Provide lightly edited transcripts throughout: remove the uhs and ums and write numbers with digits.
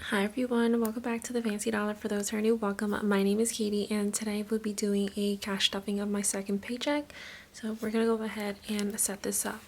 Hi everyone, welcome back to the Fancy Dollar. For those who are new, welcome. My name is Katie and today we'll be doing a cash stuffing of my second paycheck. So we're gonna go ahead and set this up.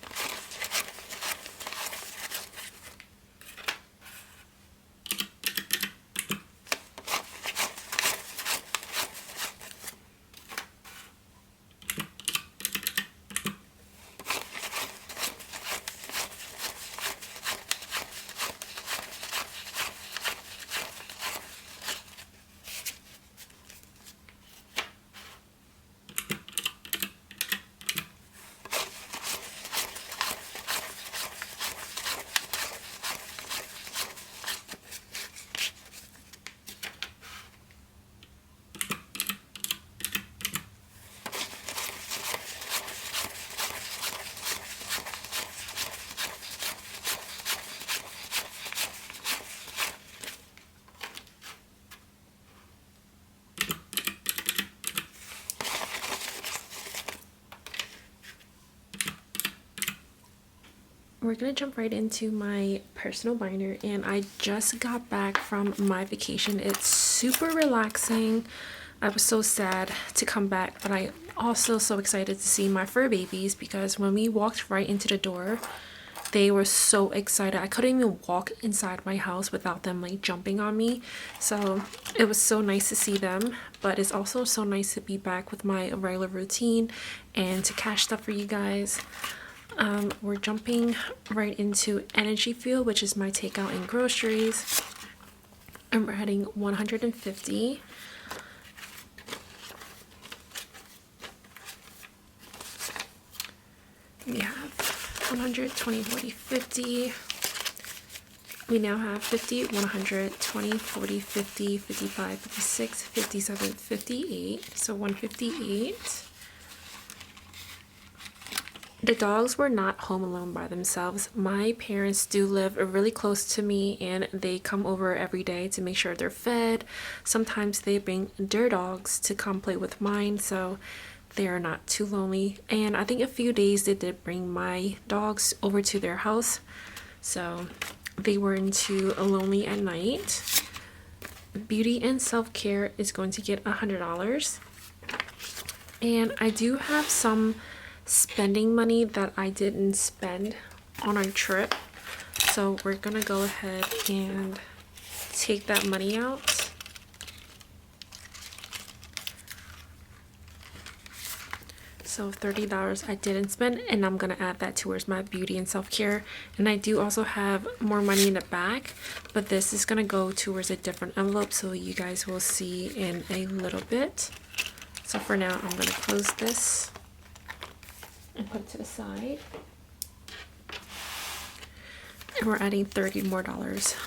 We're gonna jump right into my personal binder, and I just got back from my vacation. It's super relaxing. I was so sad to come back, but I also so excited to see my fur babies because when we walked right into the door, they were so excited. I couldn't even walk inside my house without them like jumping on me. So it was so nice to see them, but it's also so nice to be back with my regular routine and to cash stuff for you guys. We're jumping right into Energy Fuel, which is my takeout and groceries, and we're heading 150. We have 100, 20, 40, 50. We now have 50, 100, 20, 40, 50, 55, 56, 57, 58. So 158. The dogs were not home alone by themselves. My parents do live really close to me and they come over every day to make sure they're fed. Sometimes they bring their dogs to come play with mine, so they are not too lonely. And I think a few days they did bring my dogs over to their house, so they weren't too lonely at night. Beauty and self-care is going to get $100. And I do have some spending money that I didn't spend on our trip, so we're gonna go ahead and take that money out. So $30 I didn't spend, and I'm gonna add that towards my beauty and self-care. And I do also have more money in the back, but this is gonna go towards a different envelope, so you guys will see in a little bit. So for now, I'm gonna close this and put it to the side. And we're adding $30 more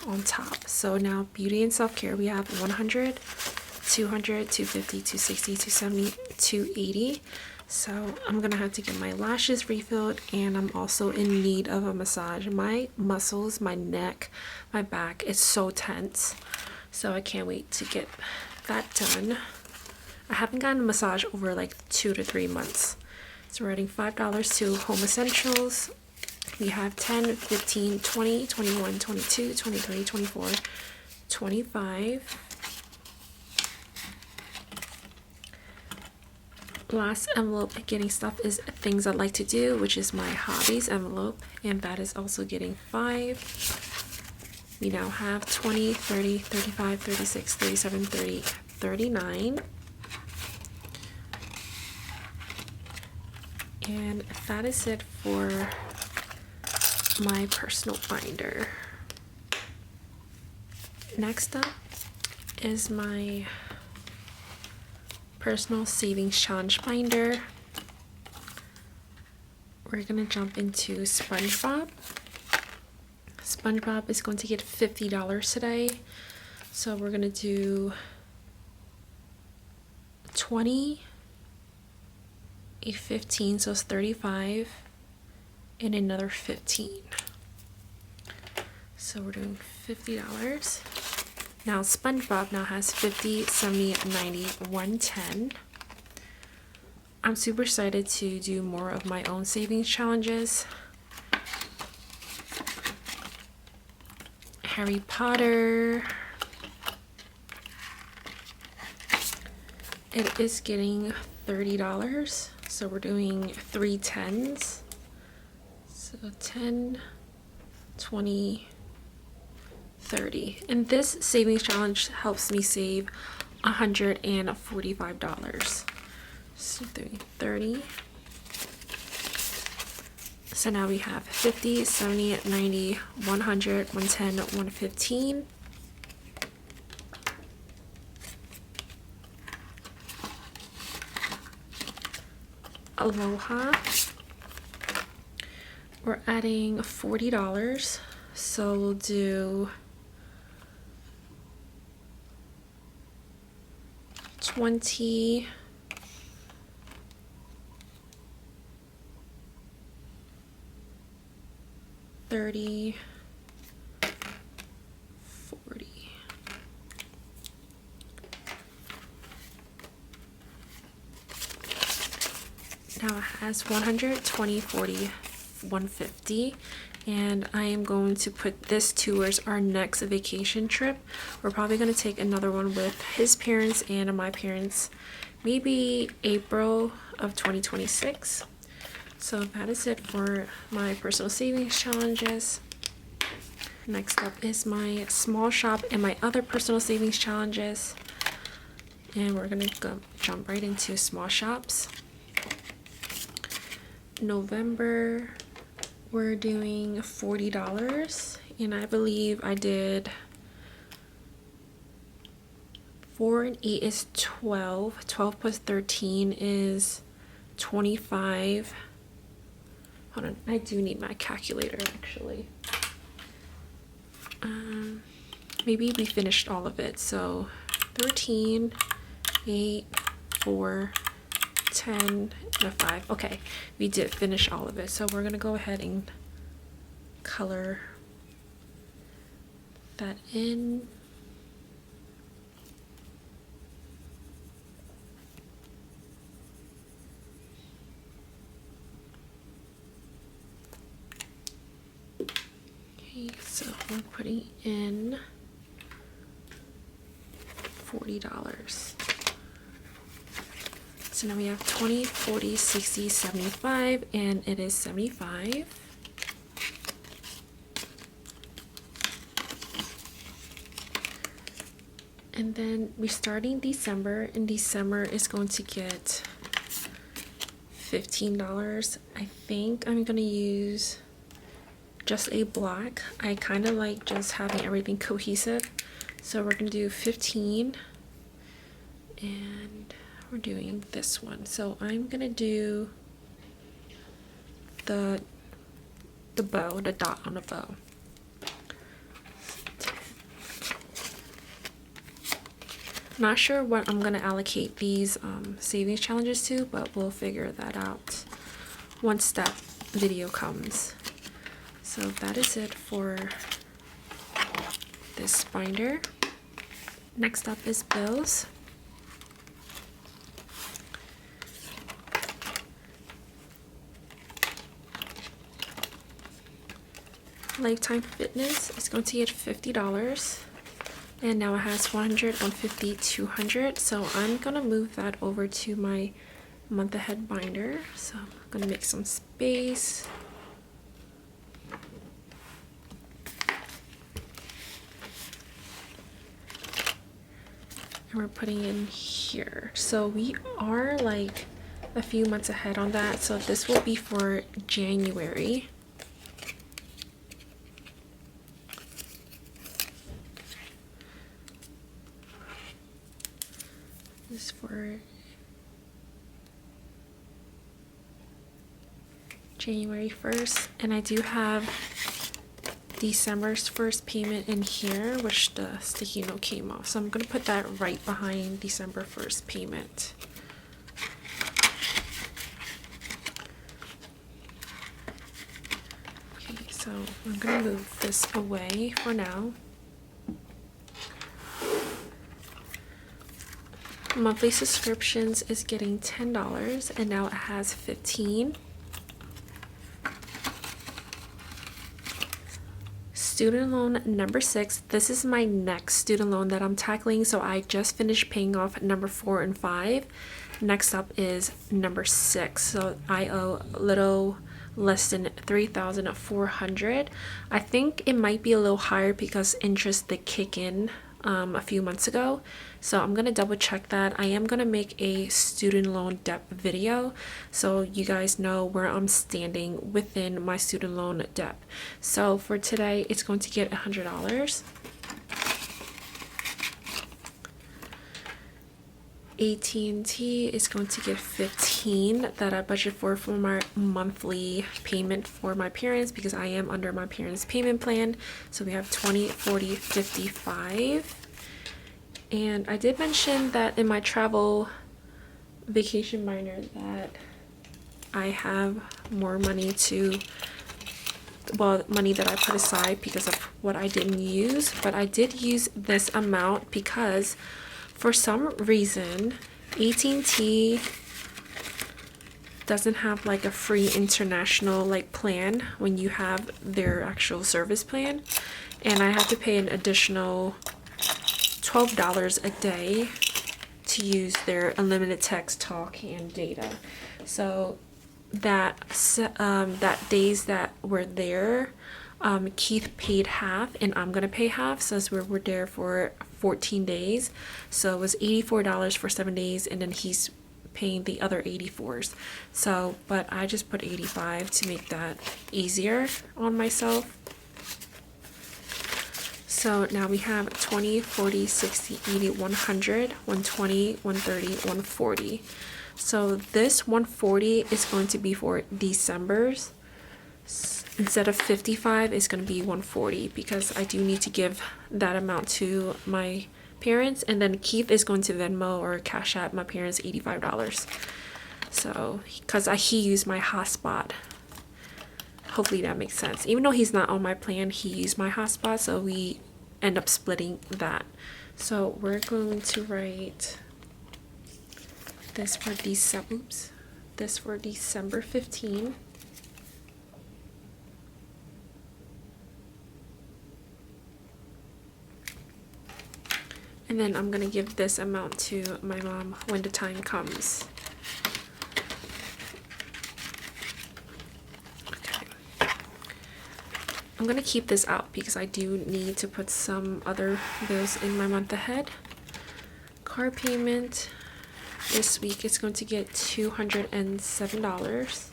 on top. So now beauty and self-care, we have 100, 200, 250, 260, 270, 280. So I'm gonna have to get my lashes refilled, and I'm also in need of a massage. My muscles, my neck, my back is so tense, so I can't wait to get that done. I haven't gotten a massage over like 2 to 3 months. So we're adding $5 to Home Essentials. We have 10, 15, 20, 21, 22, 23, 24, 25. Last envelope getting stuff is things I'd like to do, which is my hobbies envelope, and that is also getting 5. We now have 20, 30, 35, 36, 37, 30, 39. And that is it for my personal binder. Next up is my personal savings challenge binder. We're gonna jump into SpongeBob. SpongeBob is going to get $50 today. So we're gonna do 20, a 15, so it's 35, and another 15. So we're doing $50. Now SpongeBob now has 50, 70, 90, 110. I'm super excited to do more of my own savings challenges. Harry Potter, it is getting $30. So we're doing 3 10s. So 10, 20, 30. And this savings challenge helps me save $145. So doing 30. So now we have 50, 70, 90, 100, 110, 115. Aloha. We're adding $40. So we'll do 20, 30, 40. Now it has 120, 40, 150. And I am going to put this towards our next vacation trip. We're probably going to take another one with his parents and my parents, maybe April of 2026. So that is it for my personal savings challenges. Next up is my small shop and my other personal savings challenges. And we're going to go jump right into small shops. November, we're doing $40, and I believe I did 4 and 8 is 12. 12 plus 13 is 25. Hold on, I do need my calculator actually. Maybe we finished all of it. So 13, 8, 4, 10, and a 5. Okay, we did finish all of it. So we're gonna go ahead and color that in. Okay, so we're putting in $40. So now we have 20, 40, 60, 75, and it is 75. And then we're starting December, and December is going to get $15. I think I'm gonna use just a black. I kind of like just having everything cohesive. So we're gonna do 15, and we're doing this one. So I'm gonna do the bow, the dot on the bow. Not sure what I'm gonna allocate these savings challenges to, but we'll figure that out once that video comes. So that is it for this binder. Next up is bills. Lifetime Fitness is going to get $50, and now it has 100, 150, 200. So I'm gonna move that over to my month ahead binder. So I'm gonna make some space. And we're putting in here. So we are like a few months ahead on that. So this will be for January. This is for January 1st. And I do have December's first payment in here, which the sticky note came off. So I'm going to put that right behind December 1st payment. Okay, so I'm going to move this away for now. Monthly subscriptions is getting $10, and now it has 15. student loan number 6. This is my next student loan that I'm tackling. So I just finished paying off number 4 and 5. Next up is number 6. So I owe a little less than $3,400. I think it might be a little higher because interest did kick in a few months ago. So I'm gonna double check that. I am gonna make a student loan debt video so you guys know where I'm standing within my student loan debt. So for today, it's going to get $100. AT&T is going to get $15 that I budget for my monthly payment for my parents because I am under my parents' payment plan. So we have 20, 40, 55. And I did mention that in my travel vacation binder that I have more money money that I put aside because of what I didn't use. But I did use this amount because for some reason, AT&T doesn't have like a free international like plan when you have their actual service plan. And I have to pay an additional $12 a day to use their unlimited text, talk, and data. So that days that we're there, Keith paid half and I'm gonna pay half since we're there for 14 days. So it was $84 for 7 days and then he's paying the other 84s. So, but I just put 85 to make that easier on myself. So now we have 20, 40, 60, 80, 100, 120, 130, 140. So this 140 is going to be for December's. Instead of 55, it's going to be 140 because I do need to give that amount to my parents. And then Keith is going to Venmo or Cash App my parents $85. So, because he used my hotspot. Hopefully that makes sense. Even though he's not on my plan, he used my hotspot. So we end up splitting that. So we're going to write this for December 15. And then I'm gonna give this amount to my mom when the time comes. Okay. I'm gonna keep this out because I do need to put some other bills in my month ahead. Car payment this week is going to get $207.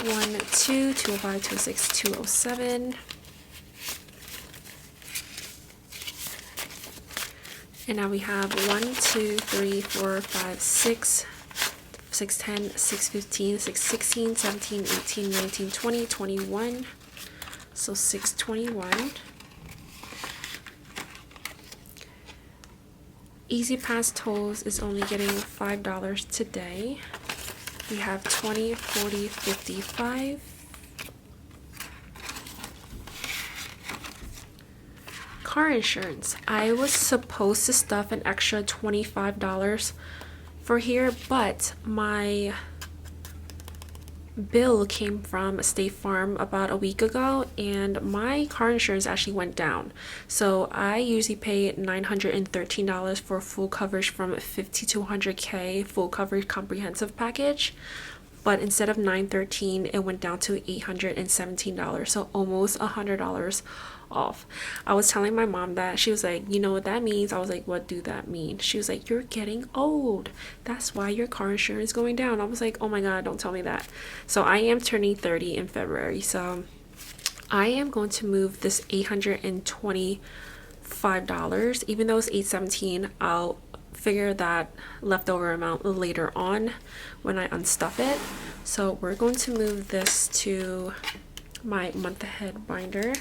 One, 2, 205, 206, 207. And now we have 1, 2, 3, 4, 5, 6, 610, 615, 616, 17, 18, 19, 20, 21. So 621. Easy Pass tolls is only getting $5 today. We have 20, 40, 55. Car insurance. I was supposed to stuff an extra $25 for here, but my bill came from State Farm about a week ago and my car insurance actually went down. So I usually pay $913 for full coverage from 50 to 100K full coverage comprehensive package. But instead of $913, it went down to $817, so almost $100 off. I was telling my mom that. She was like, you know what that means? I was like, what do that mean? She was like, you're getting old. That's why your car insurance is going down. I was like, oh my God, don't tell me that. So I am turning 30 in February. So I am going to move this $825. Even though it's $817, I'll figure that leftover amount later on when I unstuff it. So we're going to move this to my month ahead binder.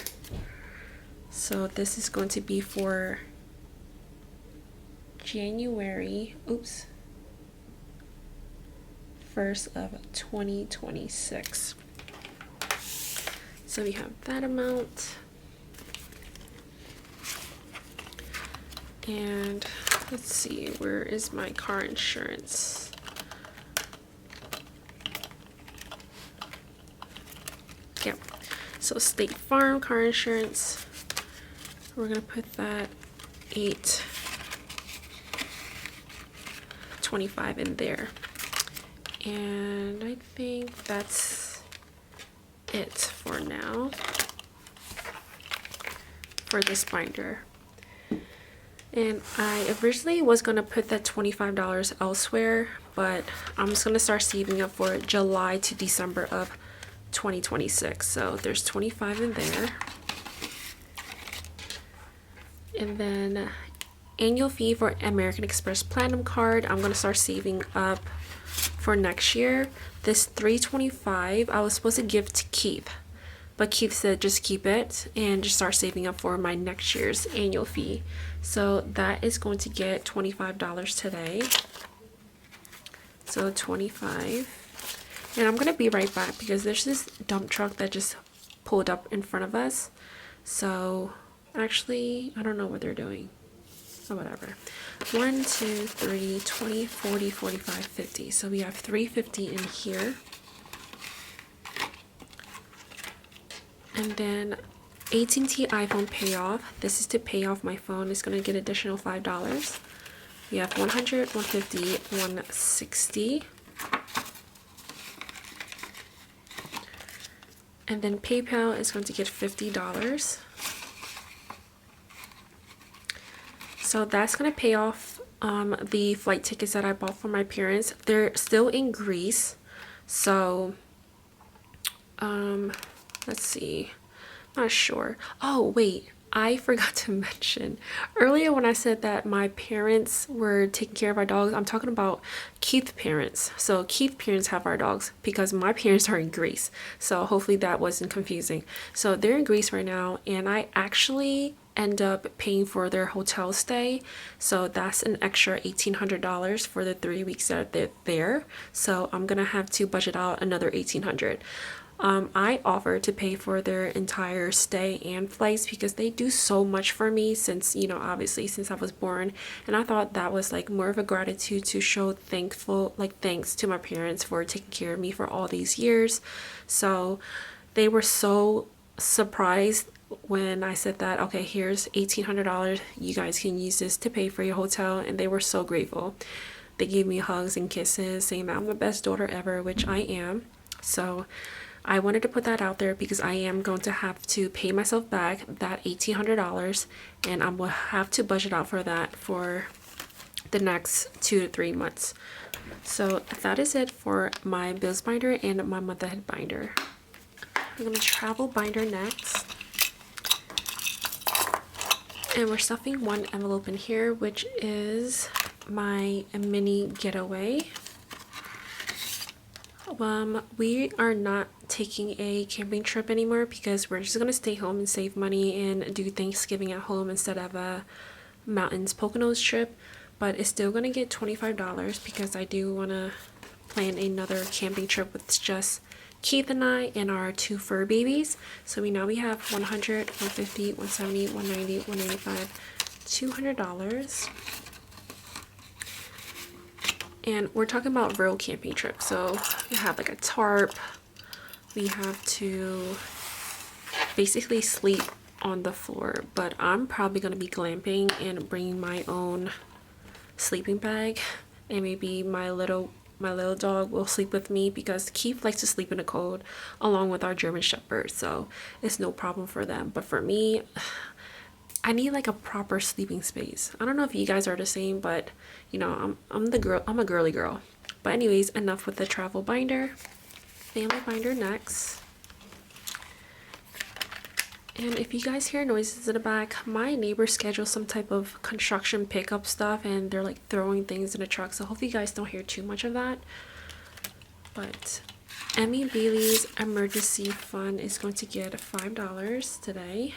So this is going to be for January 1st of 2026. So we have that amount. And let's see, where is my car insurance? So State Farm car insurance, we're gonna put that $8.25 in there. And I think that's it for now for this binder. And I originally was gonna put that $25 elsewhere, but I'm just gonna start saving up for July to December of 2026. So there's 25 in there. And then annual fee for American Express Platinum card, I'm gonna start saving up for next year. This $325 I was supposed to give to Keith, but Keith said just keep it and just start saving up for my next year's annual fee. So that is going to get $25 today. So 25. And I'm gonna be right back because there's this dump truck that just pulled up in front of us. So actually, I don't know what they're doing. Oh, whatever. 1, 2, 3, 20, 40, 45, 50. So we have $350 in here. And then AT&T iPhone payoff. This is to pay off my phone. It's going to get additional $5. We have 100, 150, 160. And then PayPal is going to get $50. So that's going to pay off the flight tickets that I bought for my parents. They're still in Greece. So, let's see. I'm not sure. Oh, wait. I forgot to mention earlier when I said that my parents were taking care of our dogs, I'm talking about Keith's parents. So Keith's parents have our dogs because my parents are in Greece. So hopefully that wasn't confusing. So they're in Greece right now, and I actually end up paying for their hotel stay. So that's an extra $1,800 for the 3 weeks that they're there. So I'm gonna have to budget out another $1,800. I offered to pay for their entire stay and flights because they do so much for me since, you know, obviously since I was born. And I thought that was like more of a gratitude to show thanks to my parents for taking care of me for all these years. So they were so surprised when I said that, okay, here's $1,800. You guys can use this to pay for your hotel. And they were so grateful. They gave me hugs and kisses saying that I'm the best daughter ever, which I am. So I wanted to put that out there because I am going to have to pay myself back that $1,800, and I will have to budget out for that for the next 2 to 3 months. So that is it for my bills binder and my month ahead binder. I'm going to travel binder next. And we're stuffing one envelope in here, which is my mini getaway. We are not taking a camping trip anymore because we're just going to stay home and save money and do Thanksgiving at home instead of a mountains Poconos trip. But it's still going to get $25 because I do want to plan another camping trip with just Keith and I and our 2 fur babies. So we have 100, 150, 170, 190, 195, $200. And we're talking about real camping trips. So we have like a tarp. We have to basically sleep on the floor. But I'm probably going to be glamping and bringing my own sleeping bag. And maybe my little dog will sleep with me because Keith likes to sleep in the cold along with our German Shepherd. So it's no problem for them. But for me, I need like a proper sleeping space. I don't know if you guys are the same, but you know, I'm a girly girl. But anyways, enough with the travel binder. Family binder next. And if you guys hear noises in the back, my neighbor scheduled some type of construction pickup stuff and they're like throwing things in the truck. So hopefully you guys don't hear too much of that. But Emmy Bailey's emergency fund is going to get $5 today.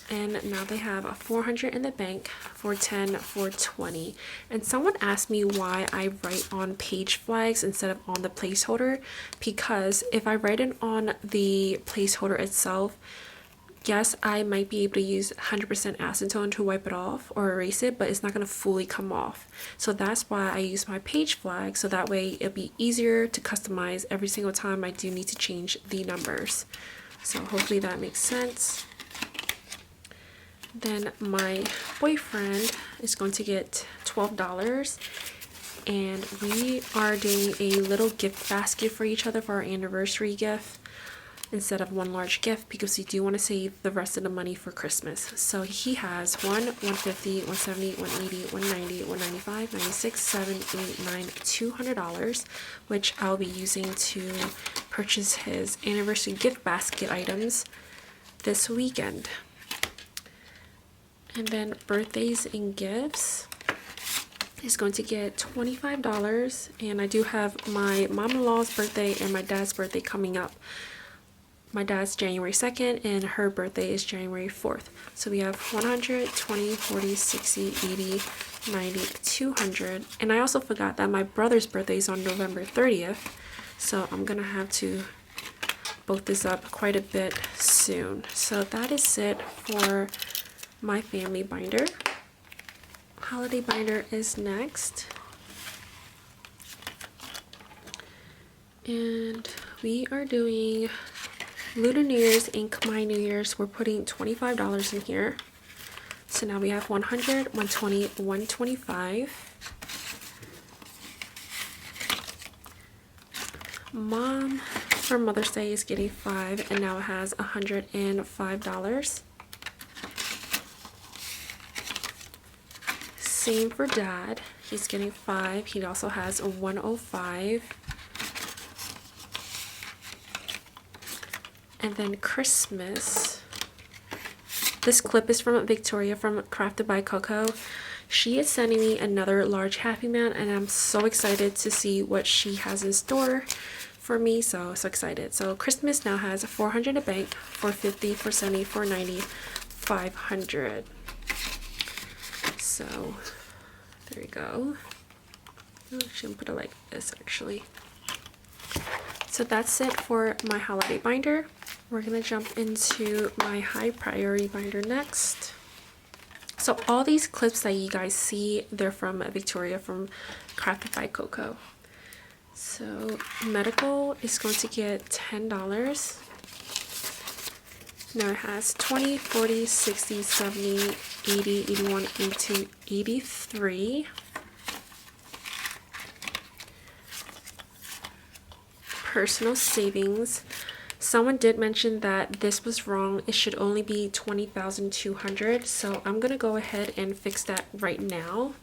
And now they have a $400 in the bank, $410, $420. And someone asked me why I write on page flags instead of on the placeholder, because if I write it on the placeholder itself, yes, I might be able to use 100% acetone to wipe it off or erase it, but it's not going to fully come off. So that's why I use my page flag, so that way it'll be easier to customize every single time I do need to change the numbers. So hopefully that makes sense. Then my boyfriend is going to get $12, and we are doing a little gift basket for each other for our anniversary gift instead of one large gift, because we do want to save the rest of the money for Christmas. So he has $150, $170, $180, $190, $195, $96, $7, $8, $9, $200, which I'll be using to purchase his anniversary gift basket items this weekend. And then birthdays and gifts is going to get $25, and I do have my mom-in-law's birthday and my dad's birthday coming up. My dad's January 2nd and her birthday is January 4th. So we have 100, 20, 40, 60, 80, 90, 200. And I also forgot that my brother's birthday is on November 30th. So I'm going to have to bulk this up quite a bit soon. So that is it for my family binder. Holiday binder is next. And we are doing Lunar New Year's Inc. My New Year's. We're putting $25 in here. So now we have 100, 120, 125. Mom for Mother's Day is getting 5, and now it has $105. Same for Dad. He's getting 5. He also has a 105. And then Christmas. This clip is from Victoria from Crafted by Coco. She is sending me another large Happy Man, and I'm so excited to see what she has in store for me. So excited. So Christmas now has 400 in the bank, 450, 470, 490, 500. So there we go. Oh, I shouldn't put it like this actually. So that's it for my holiday binder. We're gonna jump into my high priority binder next. So all these clips that you guys see, they're from Victoria from Crafted by Coco. So medical is going to get $10. Now it has 20, 40, 60, 70, 80, 81, 82, 83. Personal savings. Someone did mention that this was wrong. It should only be 20,200. So I'm gonna go ahead and fix that right now.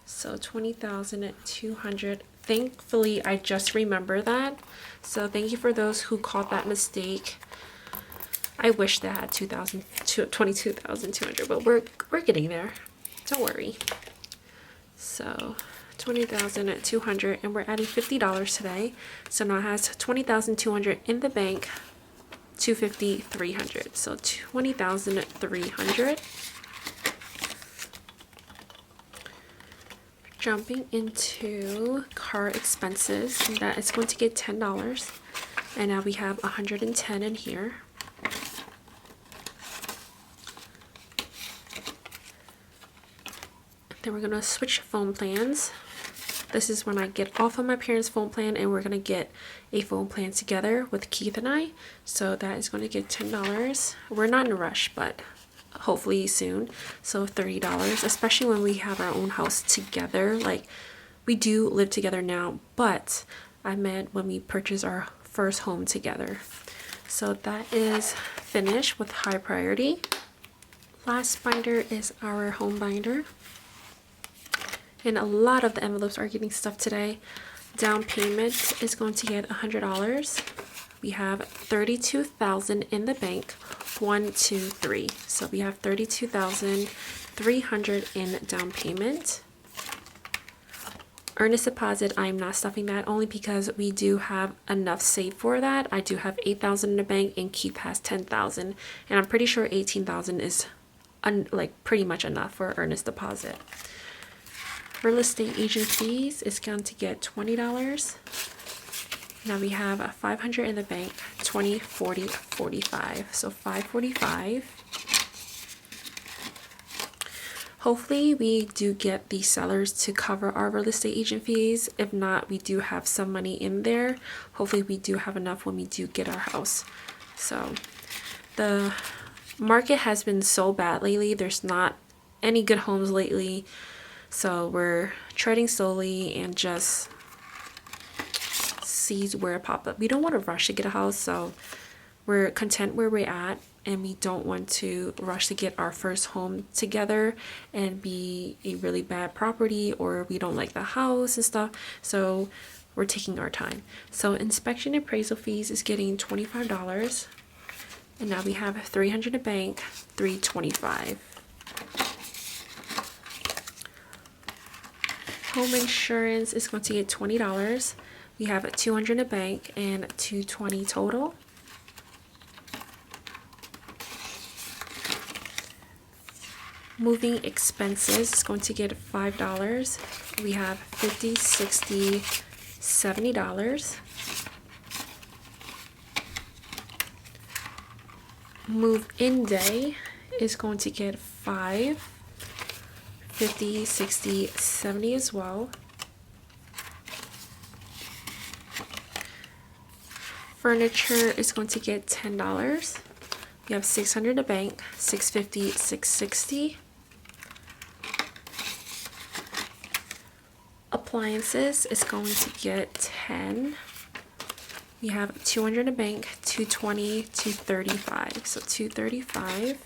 So 20,200. Thankfully, I just remember that. So thank you for those who caught that mistake. I wish that had 22,200, but we're getting there. Don't worry. So 20,200, and we're adding $50 today. So now it has 20,200 in the bank, 250, 300. So 20,300. Jumping into car expenses, and that is going to get $10. And now we have 110 in here. Then we're gonna switch phone plans. This is when I get off of my parents' phone plan, and we're gonna get a phone plan together with Keith and I. So that is going to get $10. We're not in a rush, but hopefully soon. So $30, especially when we have our own house together. Like, we do live together now, but I meant when we purchase our first home together. So that is finished with high priority. Last binder is our home binder. And a lot of the envelopes are getting stuffed today. Down payment is going to get $100. We have 32,000 in the bank. 1, 2, 3. So we have 32,300 in down payment. Earnest deposit, I'm not stuffing that only because we do have enough saved for that. I do have 8,000 in the bank, and Keith has 10,000, and I'm pretty sure 18,000 is pretty much enough for earnest deposit. Real estate agent fees is going to get $20. Now we have 500 in the bank, 20, 40, 45. So $545. Hopefully we do get the sellers to cover our real estate agent fees. If not, we do have some money in there. Hopefully we do have enough when we do get our house. So the market has been so bad lately. There's not any good homes lately. So we're treading slowly and just see where it pop up. We don't want to rush to get a house, so we're content where we're at, and we don't want to rush to get our first home together and be a really bad property, or we don't like the house and stuff. So we're taking our time. So inspection appraisal fees is getting $25, and now we have $300 in the bank, $325. Home insurance is going to get $20. We have $200 in the bank and $220 total. Moving expenses is going to get $5. We have $50, $60, $70. Move-in day is going to get $5, $50, $60, $70 as well. Furniture is going to get $10. We have $600 in the bank, $650, $660. Appliances is going to get $10. We have $200 in the bank, $220, $235. So $235.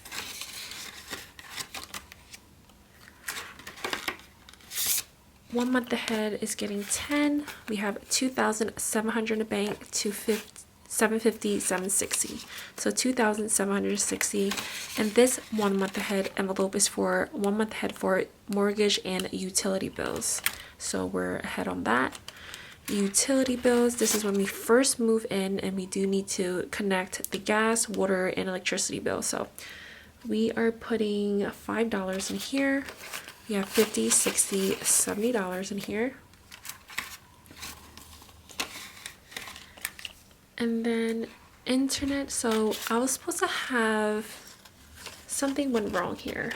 One month ahead is getting $10. We have $2,700 in the bank, $750, $760. So $2,760. And this 1 month ahead envelope is for 1 month ahead for mortgage and utility bills. So we're ahead on that. Utility bills, this is when we first move in and we do need to connect the gas, water, and electricity bill. So we are putting $5 in here. We have $50, $60, $70 in here. And then internet, so I was supposed to have, something went wrong here.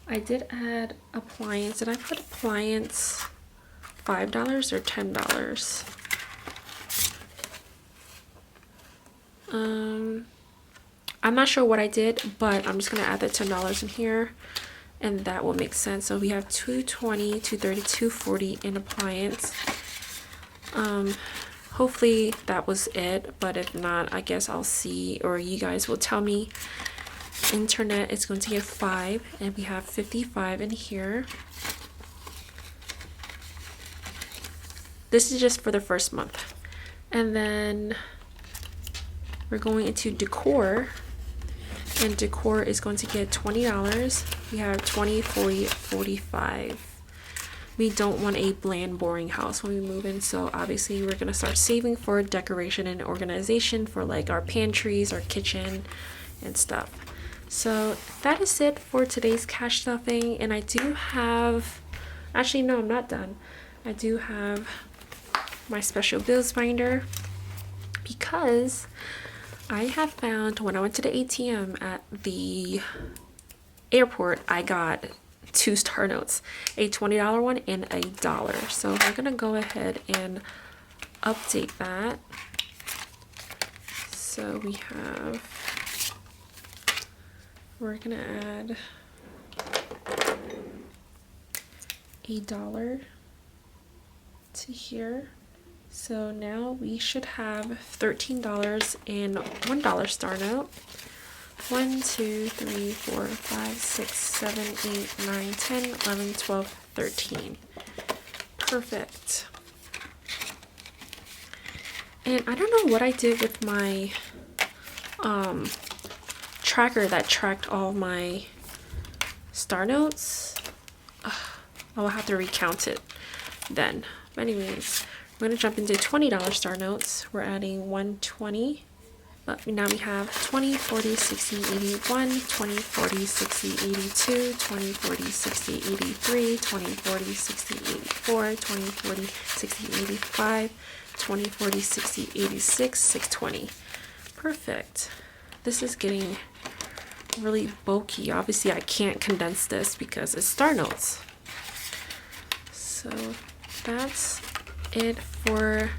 I did add appliance. Did I put appliance $5 or $10? I'm not sure what I did, but I'm just gonna add that $10 in here, and that will make sense. So we have $220, $230, $240 in appliance. Hopefully that was it, but if not, I guess I'll see, or you guys will tell me. Internet is going to get $5, and we have $55 in here. This is just for the first month. And then we're going into decor, and decor is going to get $20. We have $20, $40, $45. We don't want a bland, boring house when we move in, so obviously we're gonna start saving for decoration and organization for like our pantries, our kitchen, and stuff. So that is it for today's cash stuffing, and I do have, actually no, I'm not done. I do have my special bills binder, because I have found when I went to the ATM at the airport, I got 2 star notes, a $20 one and a $1. So we're gonna go ahead and update that. So we're gonna add $1 to here. So now we should have $13 and $1 star note. 1, 2, 3, 4, 5, 6, 7, 8, 9, 10, 11, 12, 13. Perfect. And I don't know what I did with my tracker that tracked all my star notes. I'll have to recount it then. But anyways, I'm going to jump into $20 star notes. We're adding $120, But now we have 20, 40, 60, 81, 20, 40, 60, 82, 20, 40, 60, 83, 20, 40, 60, 84, 20, 40, 60, 85, 20, 40, 60, 86, 620. Perfect. This is getting really bulky. Obviously, I can't condense this because it's Star Notes. So that's it for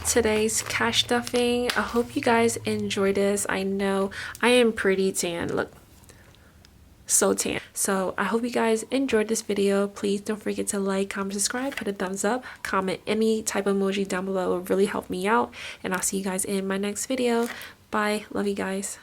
today's cash stuffing. I hope you guys enjoyed this. I know I am pretty tan. Look, so tan. So I hope you guys enjoyed this video. Please don't forget to like, comment, subscribe, put a thumbs up, comment any type of emoji down below. It will really help me out, and I'll see you guys in my next video. Bye. Love you guys.